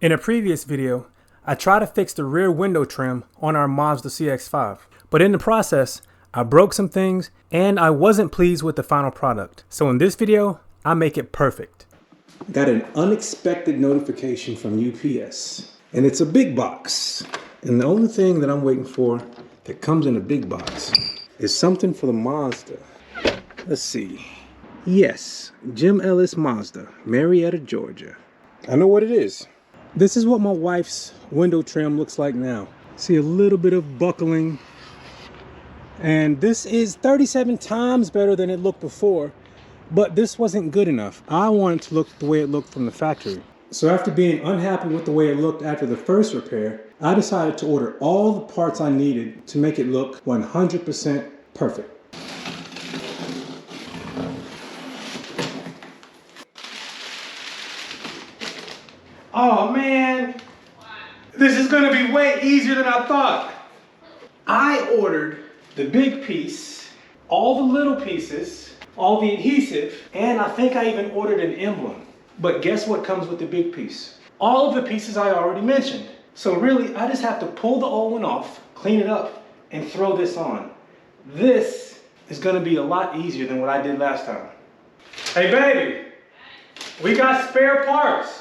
In a previous video, I tried to fix the rear window trim on our Mazda CX-5, but in the process, I broke some things and I wasn't pleased with the final product. So in this video, I make it perfect. Got an unexpected notification from UPS, and it's a big box. And the only thing that I'm waiting for that comes in a big box is something for the Mazda. Let's see. Yes, Jim Ellis Mazda, Marietta, Georgia. I know what it is. This is what my wife's window trim looks like now. See a little bit of buckling. And this is 37 times better than it looked before, but this wasn't good enough. I wanted to look the way it looked from the factory. So after being unhappy with the way it looked after the first repair, I decided to order all the parts I needed to make it look 100% perfect. Oh man, this is gonna be way easier than I thought. I ordered the big piece, all the little pieces, all the adhesive, and I think I even ordered an emblem. But guess what comes with the big piece? All of the pieces I already mentioned. So really, I just have to pull the old one off, clean it up, and throw this on. This is gonna be a lot easier than what I did last time. Hey baby, we got spare parts.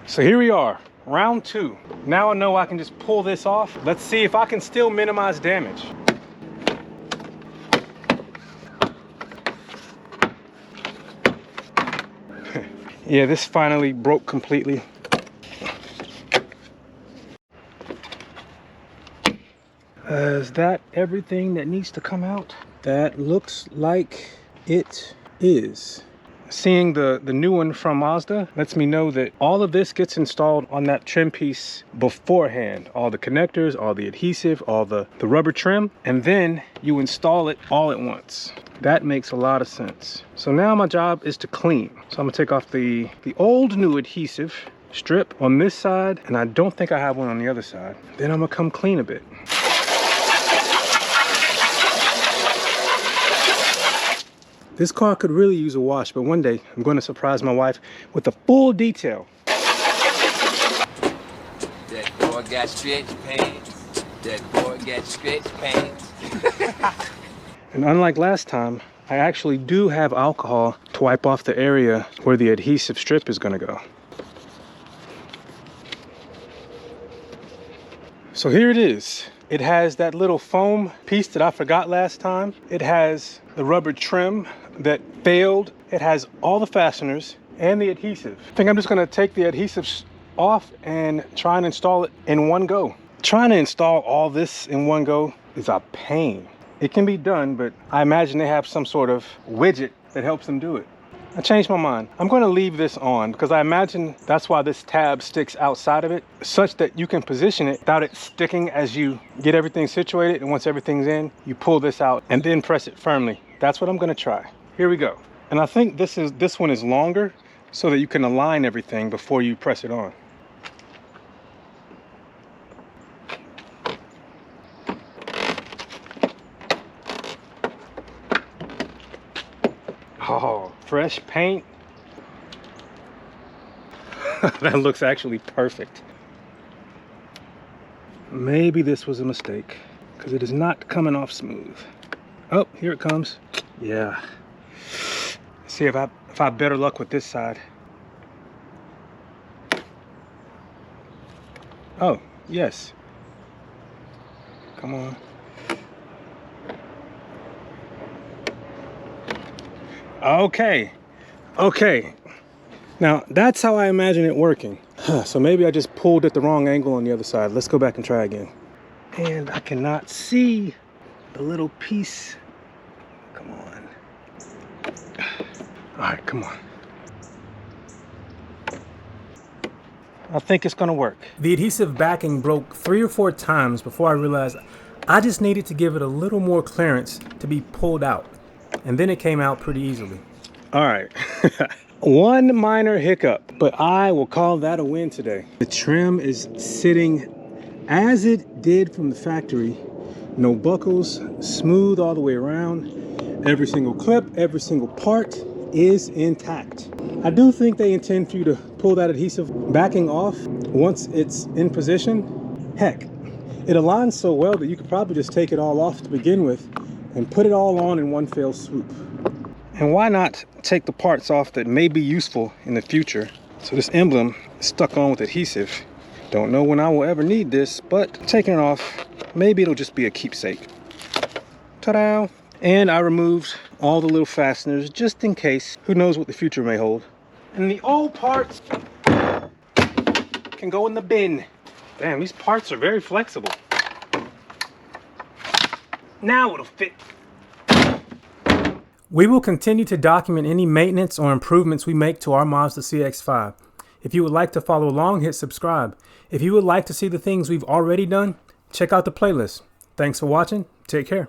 So here we are, round 2. Now I know I can just pull this off. Let's see if I can still minimize damage. Yeah, this finally broke completely. Is that everything that needs to come out? That looks like it is. Seeing the new one from Mazda lets me know that all of this gets installed on that trim piece beforehand. All the connectors, all the adhesive, all the rubber trim, and then you install it all at once. That makes a lot of sense. So now my job is to clean. So I'm gonna take off the old new adhesive strip on this side, and I don't think I have one on the other side. Then I'm gonna come clean a bit. This car could really use a wash, but one day I'm going to surprise my wife with a full detail. That boy got stretch pants. That boy got stretch pants. And unlike last time, I actually do have alcohol to wipe off the area where the adhesive strip is going to go. So here it is. It has that little foam piece that I forgot last time. It has the rubber trim that failed. It has all the fasteners and the adhesive. I think I'm just gonna take the adhesive off and try and install it in one go. Trying to install all this in one go is a pain. It can be done, but I imagine they have some sort of widget that helps them do it. I changed my mind. I'm going to leave this on because I imagine that's why this tab sticks outside of it, such that you can position it without it sticking as you get everything situated. And once everything's in, you pull this out and then press it firmly. That's what I'm going to try. Here we go. And I think this one is longer so that you can align everything before you press it on. Oh, fresh paint. That looks actually perfect. Maybe this was a mistake because it is not coming off smooth. Oh, here it comes. Yeah. See if I have better luck with this side. Oh, yes. Come on. Okay. Now that's how I imagine it working. So maybe I just pulled it the wrong angle on the other side. Let's go back and try again. And I cannot see the little piece. Come on. All right, come on. I think it's gonna work. The adhesive backing broke 3 or 4 times before I realized I just needed to give it a little more clearance to be pulled out. And then it came out pretty easily. All right. One minor hiccup, but I will call that a win today. The trim is sitting as it did from the factory. No buckles, smooth all the way around. Every single clip, every single part is intact. I do think they intend for you to pull that adhesive backing off once it's in position. Heck, it aligns so well that you could probably just take it all off to begin with and put it all on in one fell swoop. And why not take the parts off that may be useful in the future? So this emblem is stuck on with adhesive. Don't know when I will ever need this, but taking it off, maybe it'll just be a keepsake. Ta-da! And I removed all the little fasteners just in case. Who knows what the future may hold. And the old parts can go in the bin. Damn, these parts are very flexible. Now it'll fit. We will continue to document any maintenance or improvements we make to our Mazda CX-5. If you would like to follow along, hit subscribe. If you would like to see the things we've already done, check out the playlist. Thanks for watching. Take care.